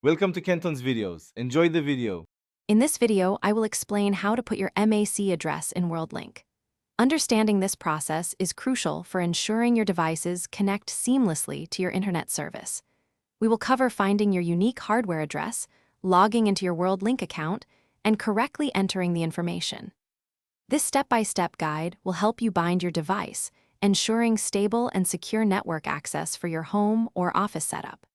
Welcome to Kenton's videos. Enjoy the video. In this video, I will explain how to put your MAC address in Worldlink. Understanding this process is crucial for ensuring your devices connect seamlessly to your internet service. We will cover finding your unique hardware address, logging into your Worldlink account, and correctly entering the information. This step-by-step guide will help you bind your device, ensuring stable and secure network access for your home or office setup.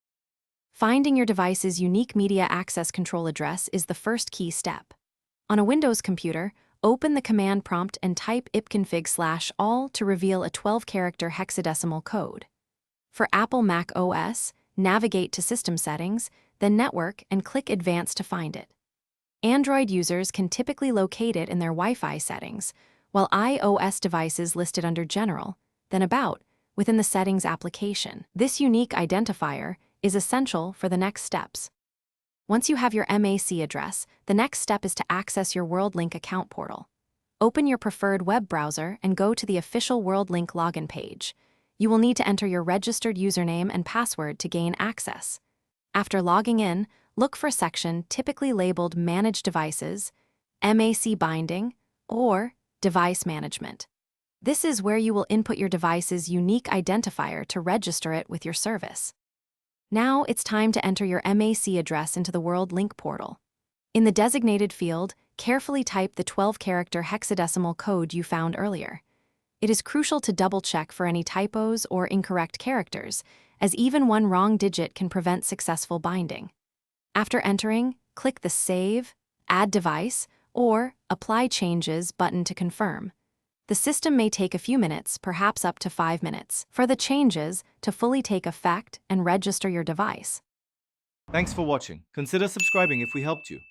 Finding your device's unique media access control address is the first key step. On a Windows computer, open the command prompt and type ipconfig/all to reveal a 12-character hexadecimal code. For Apple Mac OS, navigate to System Settings, then Network, and click Advanced to find it. Android users can typically locate it in their Wi-Fi settings, while iOS devices listed under General, then About, within the Settings application. This unique identifier is essential for the next steps. Once you have your MAC address, the next step is to access your Worldlink account portal. Open your preferred web browser and go to the official Worldlink login page. You will need to enter your registered username and password to gain access. After logging in, look for a section typically labeled Manage Devices, MAC Binding, or Device Management. This is where you will input your device's unique identifier to register it with your service. Now it's time to enter your MAC address into the Worldlink portal. In the designated field, carefully type the 12-character hexadecimal code you found earlier. It is crucial to double-check for any typos or incorrect characters, as even one wrong digit can prevent successful binding. After entering, click the Save, Add Device, or Apply Changes button to confirm. The system may take a few minutes, perhaps up to 5 minutes, for the changes to fully take effect and register your device. Thanks for watching. Consider subscribing if we helped you.